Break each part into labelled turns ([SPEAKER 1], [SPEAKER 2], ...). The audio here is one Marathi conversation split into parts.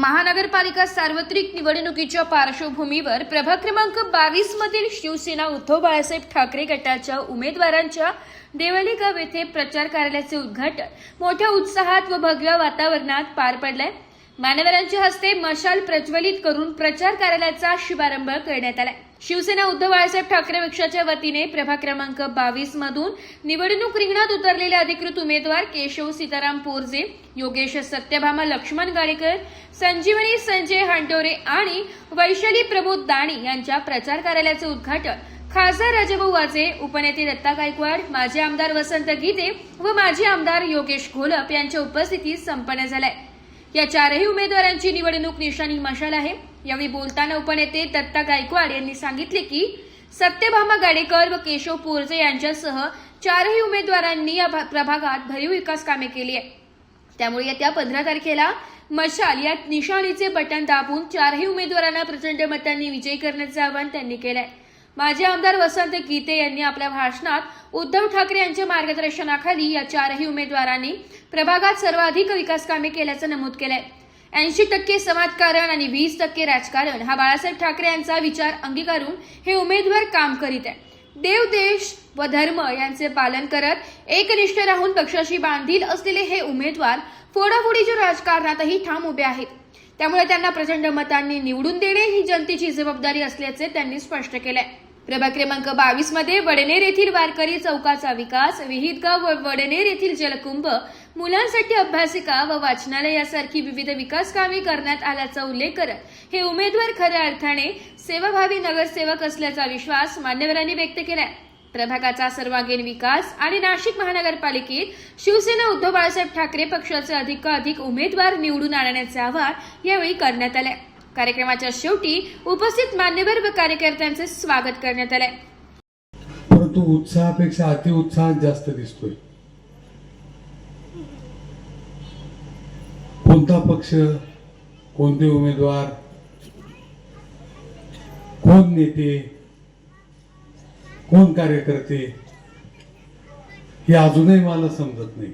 [SPEAKER 1] महानगरपालिका सार्वत्रिक निवडणुकीच्या पार्श्वभूमीवर प्रभाग क्रमांक 22 मधील शिवसेना उद्धव बाळासाहेब ठाकरे गटाच्या उमेदवारांच्या देवळी गाव येथे प्रचार कार्यालयाचे उद्घाटन मोठ्या उत्साहात व भव्य वातावरणात पार पडले। मान्यवरांच्या हस्ते मशाल प्रज्वलित करून प्रचार कार्यालयाचा शुभारंभ करण्यात आला। शिवसेना उद्धव बाळासाहेब ठाकरे पक्षाच्या वतीने प्रभाग क्रमांक 22 मधून निवडणूक रिंगणात उतरलेले अधिकृत उमेदवार केशव सीताराम पोरजे, योगेश सत्यभामा लक्ष्मण गाडेकर, संजीवनी संजय हांडोरे आणि वैशाली प्रबोध दाणी यांच्या प्रचार कार्यालयाचे उद्घाटन खासदार राजाभाऊ वाजे, उपनेते दत्ता गायकवाड, माजी आमदार वसंत गीते व माजी आमदार योगेश घोलप यांच्या उपस्थितीत संपन्न झाले। या चारही उमेदवारांची निवडणूक निशाणी मशाल आहे। यावेळी बोलताना उपनेते दत्ता गायकवाड यांनी सांगितले की सत्यभामा गाडेकर व केशव पोरजे यांच्यासह चारही उमेदवारांनी या प्रभागात भरीव विकास कामे केली आहे। त्यामुळे येत्या 15 तारखेला मशाल या निशाणीचे बटन दाबून चारही उमेदवारांना प्रचंड मतांनी विजयी करण्याचे आवाहन त्यांनी केले आहे। माजी आमदार वसंत गीते यांनी आपल्या भाषणात उद्धव ठाकरे यांच्या मार्गदर्शनाखाली या चारही उमेदवारांनी प्रभागात सर्वाधिक विकास कामे केल्याचं नमूद केलंय। 80% समाजकारण आणि 20% राजकारण हा बाळासाहेब ठाकरे यांचा विचार अंगीकारून हे उमेदवार काम करीत आहे। देव, देश व धर्म यांचे पालन करत एकनिष्ठ राहून पक्षाशी बांधील असलेले हे उमेदवार फोडाफोडीच्या राजकारणातही ठाम उभे आहेत। त्यामुळे त्यांना प्रचंड मतांनी निवडून देणे ही जनतेची जबाबदारी असल्याचे त्यांनी स्पष्ट केले। प्रभाग क्रमांक 22 मध्ये वडनेर येथील वारकरी चौकाचा विकास, विहितगाव व वडनेर येथील जलकुंभ, मुलांसाठी अभ्यासिका व वाचनालय यासारखी विविध विकास कामे करण्यात आल्याचा उल्लेख करत हे उमेदवार खऱ्या अर्थाने सेवाभावी नगरसेवक असल्याचा विश्वास मान्यवरांनी व्यक्त केला। प्रभागाचा सर्वांगीण विकास आणि नाशिक महानगरपालिकेत शिवसेना उद्धव बाळासाहेब ठाकरे पक्षाचे अधिकाधिक उमेदवार निवडून आणण्याचे आवाहन यावेळी करण्यात आले। कार्यक्रमाच्या शेवटी उपस्थित मान्यवर व कार्यकर्त्यांचे स्वागत करण्यात आले।
[SPEAKER 2] परंतु उत्साहापेक्षा अतिउत्साह जास्त दिसतोय। कोणता पक्ष, कोणते उमेदवार, कोण नेते, कोण कार्यकर्ते हे अजूनही मला समजत नाही।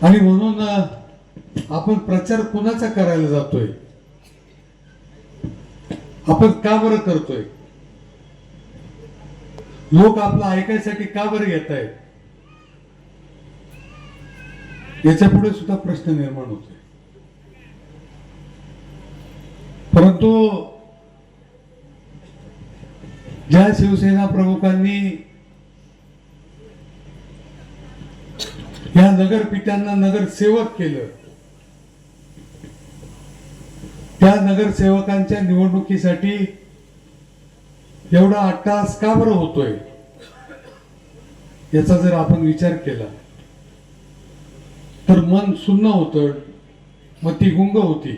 [SPEAKER 2] आणि म्हणून आपण प्रचार कोणाचा करायला जातोय, आपण का बरं करतोय, लोक आपलं ऐकायसाठी का बरं येत आहेत, याच्या पुढे सुद्धा प्रश्न निर्माण होतोय। परंतु ज्या शिवसेना प्रमुखांनी या नगरपित्यांना नगरसेवक केलं, त्या नगरसेवकांच्या निवडणुकीसाठी एवढा अट्टहास का बरं होतोय, याचा जर आपण विचार केला तर मन सुन्न होतं, मती गुंग होती।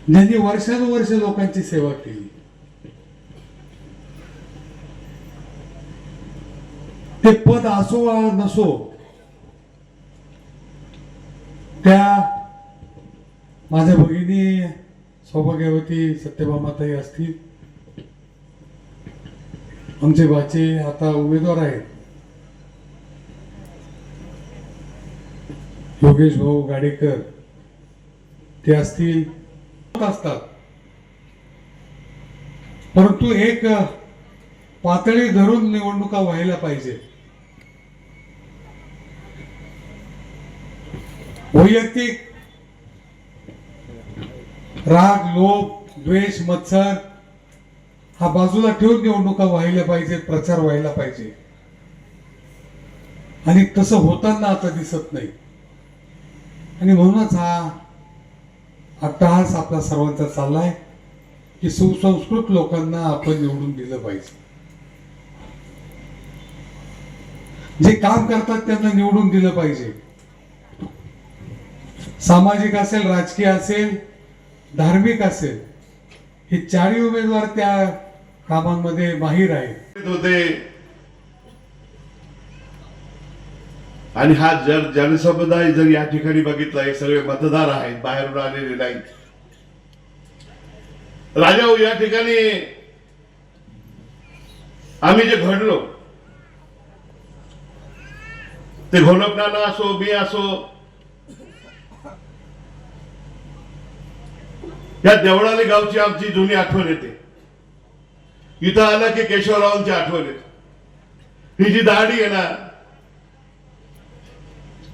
[SPEAKER 2] ज्यांनी वर्षानुवर्ष लोकांची सेवा केली, ते पद असो वा नसो, त्या माझ्या भगिनी सौभाग्यवती सत्यभामाताई असतील, आमचे बाचे आता उमेदवार आहेत योगेश भाऊ गाडेकर, ते असतील, असतात। परंतु एक पातळी धरून निवडणुका व्हायला पाहिजे। वैयक्तिक राग, लोभ, द्वेष, मत्सर हा बाजूला ठेवून निवडणुका व्हायला पाहिजेत, प्रचार व्हायला पाहिजे। आणि तसं होताना आता दिसत नाही। आणि म्हणूनच हा अट्टहास आपला सर्वांचा चाललाय की सुसंस्कृत लोकांना आपण निवडून दिलं पाहिजे, जे काम करतात त्यांना निवडून दिलं पाहिजे। सामाजिक असेल, राजकीय असेल, धार्मिक असेल, हे चारही उमेदवार त्या कामांमध्ये माहीर आहेत
[SPEAKER 3] होते। आणि हा जनसमुदाय जर या ठिकाणी बघितला, हे सगळे मतदार आहेत, बाहेरून आलेले नाहीत। राजा या ठिकाणी आम्ही जे घडलो ते घोलपनाना असो, मी असो, या देवळाली गावची आमची जुनी आठवण येते. इथं आलं की केशवरावांची आठवण येते. ही जी दाढी आहे ना,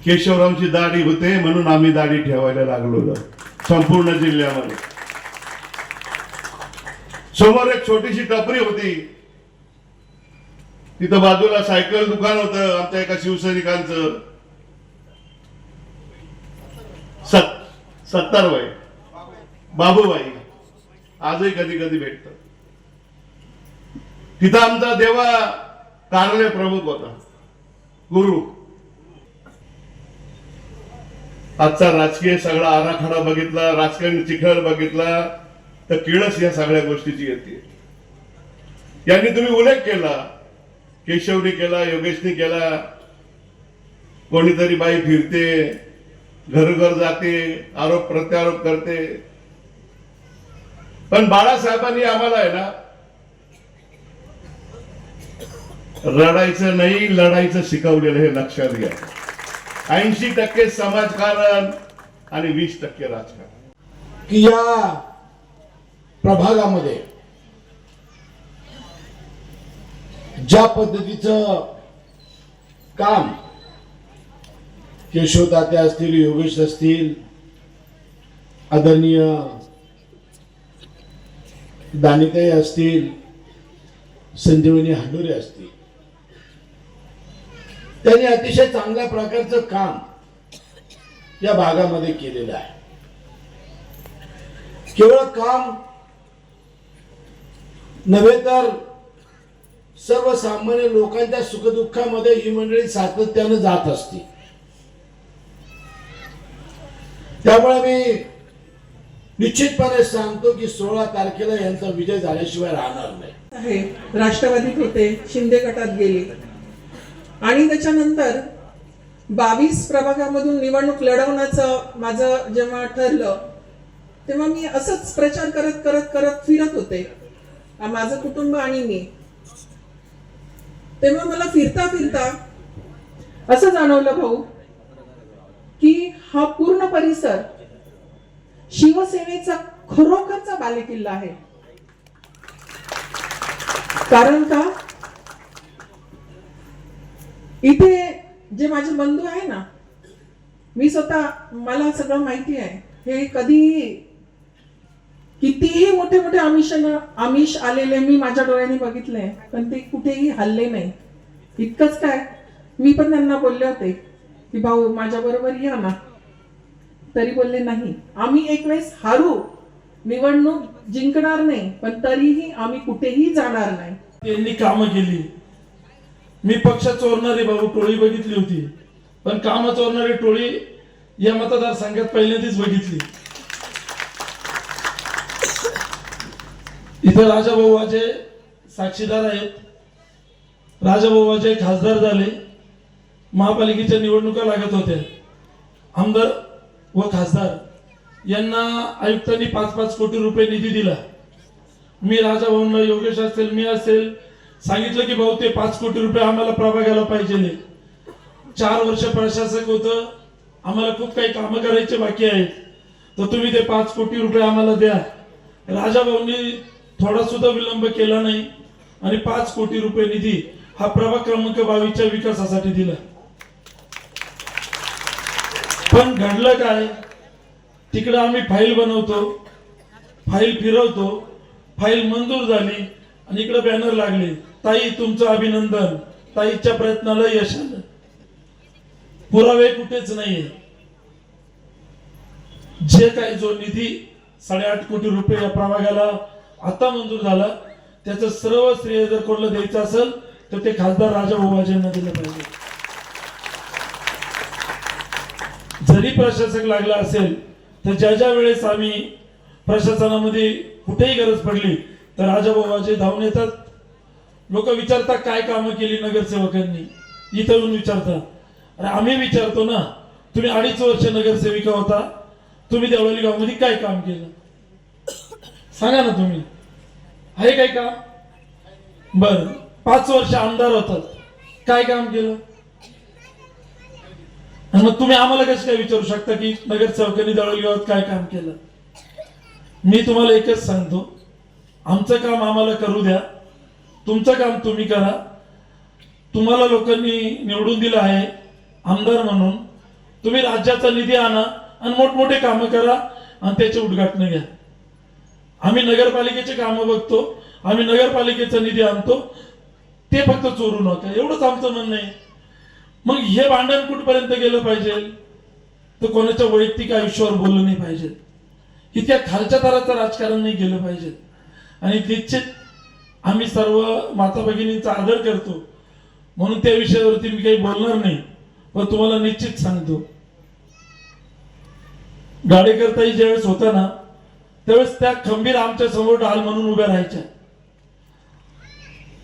[SPEAKER 3] केशवरावांची दाढी होते म्हणून आम्ही दाढी ठेवायला लागलो संपूर्ण जिल्ह्यामध्ये. समोर एक छोटीशी टपरी होती, तिथं बाजूला सायकल दुकान होतं आमच्या एका शिवसैनिकांचं. 70 वय बाबूबाई, आजही कधी कधी भेटत. तिथं आमचा देवा कार्यालय प्रमुख होता, गुरु. आजचा राजकीय सगळा आराखडा बघितला, राजकारण चिखल बघितला तर किळस या सगळ्या गोष्टीची येते. यांनी तुम्ही उल्लेख केला, केशवनी केला, योगेशनी केला. कोणीतरी बाई फिरते, घरोघर जाते, आरोप प्रत्यारोप करते. पण बाळासाहेबांनी आम्हाला आहे ना, रडायचं नाही लढायचं शिकवलेलं, हे लक्षात घ्या. 80% समाजकारण आणि 20% राजकारण.
[SPEAKER 4] की या प्रभागामध्ये ज्या पद्धतीचं काम केशव तात्या असतील, योगेश असतील, आदरणीय दानिताई असतील, संजीवनी हांडोरे असतील, त्यांनी अतिशय चांगल्या प्रकारचं काम या भागामध्ये केलेलं आहे. केवळ काम नव्हे तर सर्वसामान्य लोकांच्या सुखदुःखामध्ये ही मंडळी सातत्याने जात असते. त्यामुळे मी निश्चितपणे सांगतो की 16 तारखेला यांचा विजय झाल्याशिवाय राहणार नाही.
[SPEAKER 5] आहे, राष्ट्रवादीत होते, शिंदे गटात गेले आणि त्याच्यानंतर 22 प्रभागामधून निवडणूक लढवण्याचं माझं जेव्हा ठरलं तेव्हा मी असंच प्रचार करत करत करत फिरत होते, माझं कुटुंब आणि मी. तेव्हा मला फिरता फिरता असं जाणवलं भाऊ की हा पूर्ण परिसर शिवसेनेचा खरोखरचा बालेकिल्ला आहे. कारण का, इथे जे माझे बंधू आहे ना, मी स्वतः, मला सगळं माहिती आहे. हे कधी कितीही मोठे मोठे आमिष आलेले मी माझ्या डोळ्यांनी बघितले, पण ते कुठेही हल्ले नाही. इतकंच काय, मी पण त्यांना बोलले होते की भाऊ माझ्या बरोबर या ना, तरी बोलले नाही. आम्ही एक वेळेस हारू, निवडणूक जिंकणार नाही, पण तरीही आम्ही कुठेही जाणार नाही.
[SPEAKER 6] त्यांनी कामं केली. मी पक्ष चोरणारी भाऊ टोळी बघितली होती, पण कामं चोरणारी टोळी या मतदारसंघात पहिल्यांदाच बघितली. इथे राजाभाऊ वाजे साक्षीदार आहेत. राजाभाऊ वाजे खासदार झाले, महापालिकेच्या निवडणुका लागत होत्या. आमदार व खासदार यांना आयुक्तांनी 5-5 कोटी रुपये निधी दिला. मी राजाभाऊंना, योगेश असेल, मी असेल, सांगितलं की भाऊ ते 5 कोटी रुपये आम्हाला प्रभागाला पाहिजे. 4 वर्ष प्रशासक होतं, आम्हाला खूप काही कामं करायचे बाकी आहेत, तर तुम्ही ते 5 कोटी रुपये आम्हाला द्या. राजाभाऊंनी थोडा सुद्धा विलंब केला नाही आणि 5 कोटी रुपये निधी हा प्रभाग क्रमांक 22च्या विकासासाठी दिला. पण घडलं काय, तिकडे आम्ही फाईल बनवतो, फाईल फिरवतो, फाईल मंजूर झाली आणि इकडे बॅनर लागले, ताई तुमचं अभिनंदन, ताईच्या प्रयत्नाला यश आलं. पुरावे कुठेच नाहीये. जे काही जो निधी 8.5 कोटी रुपये या प्रभागाला आता मंजूर झाला, त्याचं सर्व श्रेय जर कोणाला द्यायचं असेल तर ते खासदार राजाभाऊ वाजेंना दिलं पाहिजे. जरी प्रशासक लागला असेल तर ज्या वेळेस आम्ही प्रशासनामध्ये कुठेही गरज पडली तर राजाभाऊ वाजे धावून येतात. लोक विचारतात काय कामं केली नगरसेवकांनी, इथं येऊन विचारतात. अरे आम्ही विचारतो ना, तुम्ही 2.5 वर्ष नगरसेविका होता, तुम्ही देवळाली गावामध्ये काय काम केलं सांगा ना, तुम्ही आहे काय काम? बर 5 वर्ष आमदार होतात, काय काम केलं? आणि मग तुम्ही आम्हाला कसं काय विचारू शकता की नगरसेवकांनी दळवली गावात काय काम केलं? मी तुम्हाला एकच सांगतो, आमचं काम आम्हाला करू द्या, तुमचं काम तुम्ही करा. तुम्हाला लोकांनी निवडून दिलं आहे आमदार म्हणून. तुम्ही राज्याचा निधी आणा आणि मोठमोठे कामं करा आणि त्याचे उद्घाटन घ्या. आम्ही नगरपालिकेचे कामं बघतो, आम्ही नगरपालिकेचा निधी आणतो, ते फक्त चोरू नका, एवढंच आमचं म्हणणं आहे. मग हे भांडण कुठपर्यंत गेलं पाहिजे? तर कोणाच्या वैयक्तिक आयुष्यावर बोललं नाही पाहिजे, इतक्या खालच्या थराचं राजकारण नाही केलं पाहिजे. आणि निश्चित आम्ही सर्व माता भगिनींचा आदर करतो म्हणून त्या विषयावरती मी काही बोलणार नाही. पण तुम्हाला निश्चित सांगतो, गाडेकरताई ज्यावेळेस होता ना त्यावेळेस त्या खंबीर आमच्या समोर ढाल म्हणून उभ्या राहायच्या.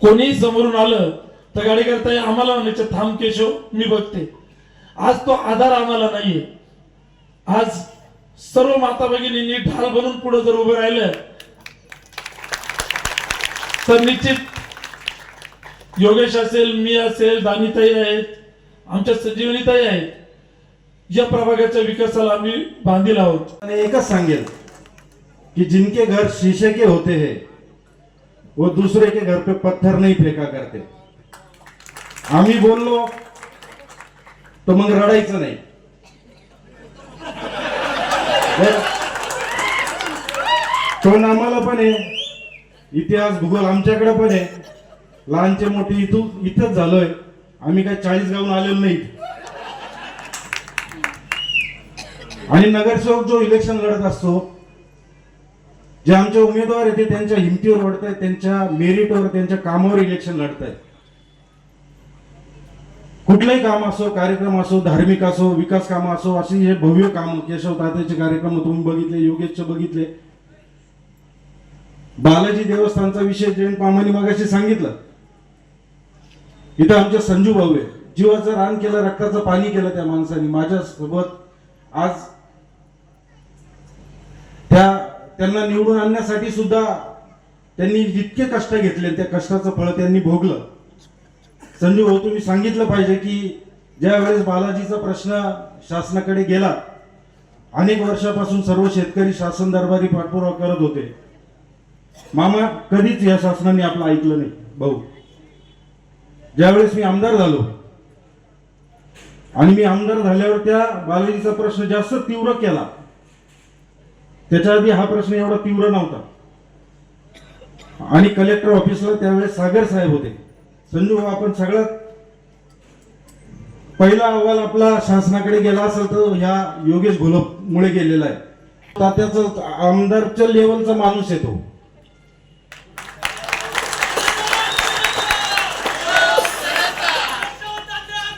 [SPEAKER 6] कोणीही समोरून आलं तर गाडेकरताई आम्हाला म्हणायचं, थांब केशव मी बघते. आज तो आधार आम्हाला नाहीये. आज सर्व माता भगिनींनी ढाल बनून पुढे जर उभे राहिलं तर निश्चित योगेश असेल, मी असेल, दानिताई आहेत, आमच्या संजीवनीताई आहेत, या प्रभागाच्या विकासाला आम्ही बांधील आहोत.
[SPEAKER 7] मैंने एकच सांगेल कि जिनके घर शीशे के होते हैं वो दूसरे के घर पे पत्थर नहीं फेंका करते. आम्ही बोललो तो मग रडायचं नाही. पण आम्हाला पण आहे इतिहास भूगोल, आमच्याकडे पण आहे. लहानचे मोठे इथंच झालोय. आम्ही काय 40 गावून आलेलो नाही. आणि नगरसेवक जो इलेक्शन लढत असतो, जे आमचे उमेदवार आहेत ते त्यांच्या हिमतीवर लढत आहेत, त्यांच्या मेरिटवर, त्यांच्या कामावर इलेक्शन लढत आहेत. कुठलंही काम असो, कार्यक्रम असो, धार्मिक असो, विकास काम असो, अशी हे भव्य काम केशव तात्याचे कार्यक्रम तुम्ही बघितले, योगेशचे बघितले. बालाजी देवस्थानचा विषय जयंत मामांनी मगाशी सांगितलं. इथं आमचे संजू भाऊ आहे, जीवाचं रान केलं, रक्ताचं पाणी केलं त्या माणसाने माझ्यासोबत. आज त्यांना निवडून आणण्यासाठी सुद्धा त्यांनी जितके कष्ट घेतले त्या कष्टाचं फळ त्यांनी भोगलं. संजू भाऊ, तुम्ही सांगितलं पाहिजे की ज्या वेळेस बालाजीचा प्रश्न शासनाकडे गेला, अनेक वर्षापासून सर्व शेतकरी शासन दरबारी पाठपुरावा करत होते. मामा कधीच या शासनाने आपलं ऐकलं नाही. भाऊ, ज्यावेळेस मी आमदार झालो आणि मी आमदार झाल्यावर त्या बालाजीचा प्रश्न जास्त तीव्र केला. त्याच्या आधी हा प्रश्न एवढा तीव्र नव्हता. आणि कलेक्टर ऑफिसला त्यावेळेस सागर साहेब होते. संजू, आपण सगळ्यात पहिला अहवाल आपला शासनाकडे गेला असेल तर ह्या योगेश घोलपमुळे गेलेला आहे. तात्याचं आमदारच्या लेवलचा माणूस येतो.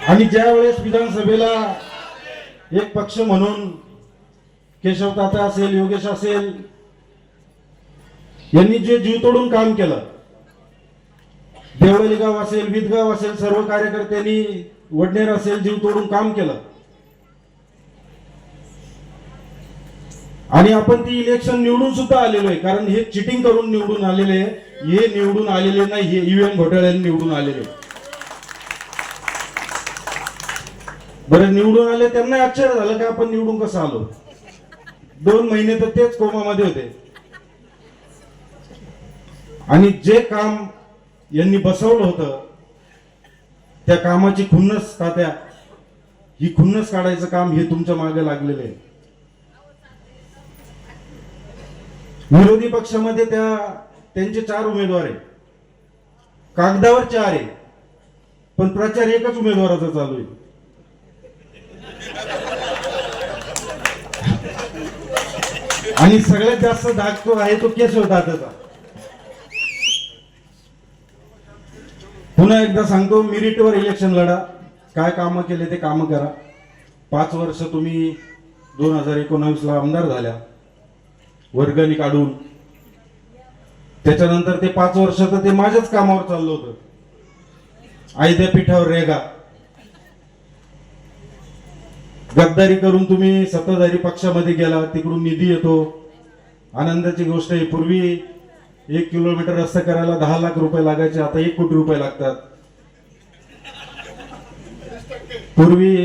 [SPEAKER 7] आणि ज्या वेळेस विधानसभेला एक पक्ष म्हणून केशव तात्या असेल, योगेश असेल, यांनी जे जीव तोडून काम केलं, देवळी गाव असेल, विदगाव असेल, सर्व कार्यकर्त्यांनी, वडनेर असेल, जीव तोडून काम केलं. आणि आपण ती इलेक्शन निवडून सुद्धा आलेलो आहे. कारण हे चिटिंग करून निवडून आलेले, हे निवडून आलेले नाही, हे ईव्हीएम घोटाळ्याने निवडून आलेले. बरं, निवडून आले, त्यांना आश्चर्य झालं की आपण निवडून कसं आलो. 2 महिने तर तेच कोमामध्ये होते. आणि जे काम यांनी बसवलं होतं त्या कामाची खुन्नस, तात्या, ही खुन्नस काढायचं काम हे तुमच्या मागे लागलेलं आहे. विरोधी पक्षामध्ये त्यांचे 4 उमेदवार आहे, कागदावर 4 आहे, पण प्रचार एकच उमेदवाराचा चालू आहे. आणि सगळ्यात जास्त धाक तो आहे तो केशव तात्याचा. पुन्हा एकदा सांगतो, मेरिटवर इलेक्शन लढा, काय कामं केले ते कामं करा. 5 वर्ष तुम्ही 2019ला आमदार झाल्या वर्गणी काढून, त्याच्यानंतर ते 5 वर्ष तर ते माझ्याच कामावर चाललं होतं. आयत्या पीठावर रेगा, गद्दारी करून तुम्ही सत्ताधारी पक्षामध्ये गेला, तिकडून निधी येतो. आनंदाची गोष्ट आहे, पूर्वी 1 किलोमीटर रस्ता करायला 10 लाख रुपये लागायचे, आता 1 कोटी रुपये लागतात. पूर्वी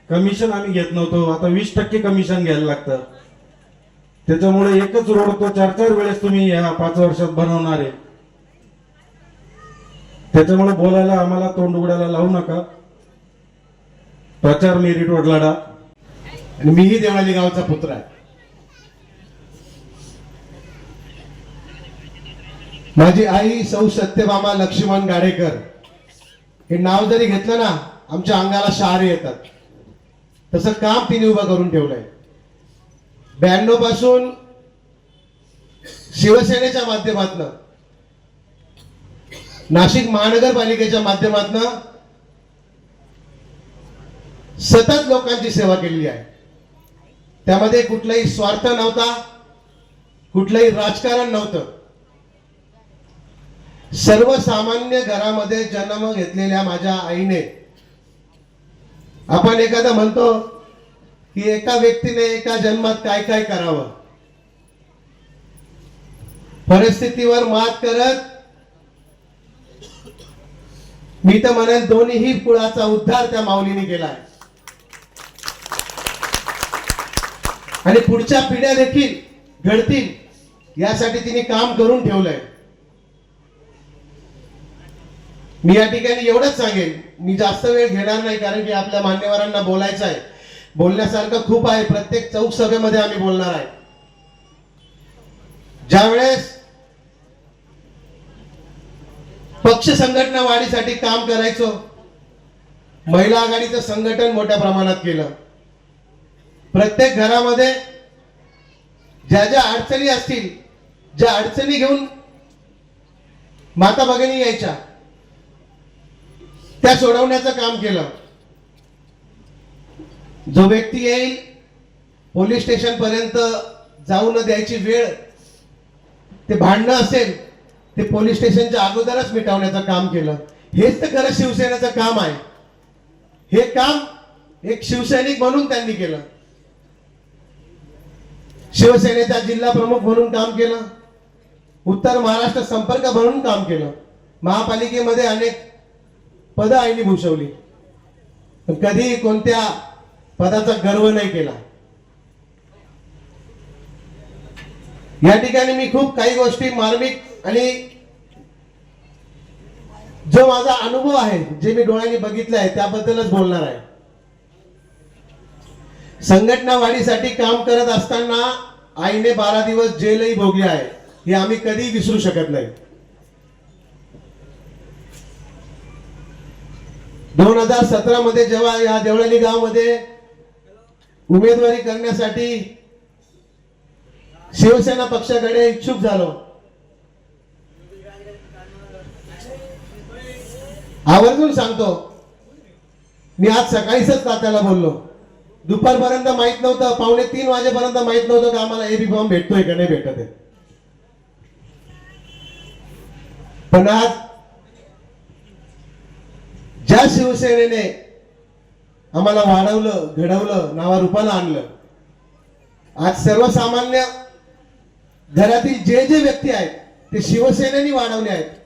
[SPEAKER 7] कमिशन आम्ही घेत नव्हतो, आता 20% कमिशन घ्यायला लागतं. त्याच्यामुळे एकच रोड तो 4-4 वेळेस तुम्ही या 5 वर्षात बनवणार आहे. त्याच्यामुळे बोलायला आम्हाला तोंड उघडायला लावू नका. प्रचार मेरिटवर लढा.
[SPEAKER 8] आणि मीही देवळाली गावचा पुत्र आहे. माझी आई सौ सत्यभामा लक्ष्मण गाडेकर हे नाव जरी घेतलं ना आमच्या अंगाला शहारे येतात. तसं काम तिने उभं करून ठेवलंय. 92 पासून शिवसेनेच्या माध्यमातून, नाशिक महानगरपालिकेच्या माध्यमातून सतत लोकांची सेवा केलेली आहे. त्यामध्ये कुठलाही स्वार्थ नव्हता, कुठलंही राजकारण नव्हतं. सर्वसामान्य घरामध्ये जन्म घेतलेल्या माझ्या आईने, आपण एखादा म्हणतो की एका व्यक्तीने एका जन्मात काय काय करावं, परिस्थितीवर मात करत मी तर म्हणेन दोन्हीही कुळाचा उद्धार त्या माऊलीने केलाय. आणि पुढच्या पिढ्या देखील घडतील यासाठी तिने काम करून ठेवलंय. मी या ठिकाणी एवढंच सांगेन, मी जास्त वेळ घेणार नाही कारण की आपल्या मान्यवरांना बोलायचं आहे. बोलण्यासारखं खूप आहे. प्रत्येक चौक सभेमध्ये आम्ही बोलणार आहे. ज्यावेळेस पक्ष संघटना वाढीसाठी काम करायचो, महिला आघाडीचं संघटन मोठ्या प्रमाणात केलं. प्रत्येक घरामध्ये ज्या ज्या अडचणी असतील, ज्या अडचणी घेऊन माता भगिनी यायच्या, त्या सोडवण्याचं काम केलं. जो व्यक्ती येईल पोलीस स्टेशन पर्यंत जाऊ न द्यायची वेळ, ते भांडणं असेल ते पोलीस स्टेशनच्या अगोदरच मिटवण्याचं काम केलं. हेच तर खरं शिवसेनेचं काम आहे. हे काम एक शिवसैनिक म्हणून त्यांनी केलं. शिवसेनेचा जिल्हा प्रमुख म्हणून काम केलं, उत्तर महाराष्ट्र संपर्क म्हणून काम केलं, महापालिकेमध्ये अनेक पदं आईने भूषवली, पण कधी कोणत्या पदाचा गर्व नाही केला. या ठिकाणी मी खूप काही गोष्टी मार्मिक आणि जो माझा अनुभव आहे, जे मी डोळ्यांनी बघितलं आहे त्याबद्दलच बोलणार आहे. संघटना वाढीसाठी काम करत असताना आईने 12 दिवस जेलही भोगली आहे. हे आम्ही कधी विसरू शकत नाही. 2017 मध्ये जेव्हा या देवळाली गावामध्ये उमेदवारी करण्यासाठी शिवसेना पक्षाकडे इच्छुक झालो, आवर्जून सांगतो, मी आज सकाळीच तात्याला बोललो. दुपारपर्यंत माहित नव्हतं, 2:45 वाजेपर्यंत माहित नव्हतं की आम्हाला एबी फॉर्म भेटतोय का नाही भेटत आहे. पण आज ज्या शिवसेनेने आम्हाला वाढवलं, घडवलं, नावारूपाला आणलं, आज सर्वसामान्य घरातील जे जे व्यक्ती आहेत ते शिवसेनेने वाढवले आहेत.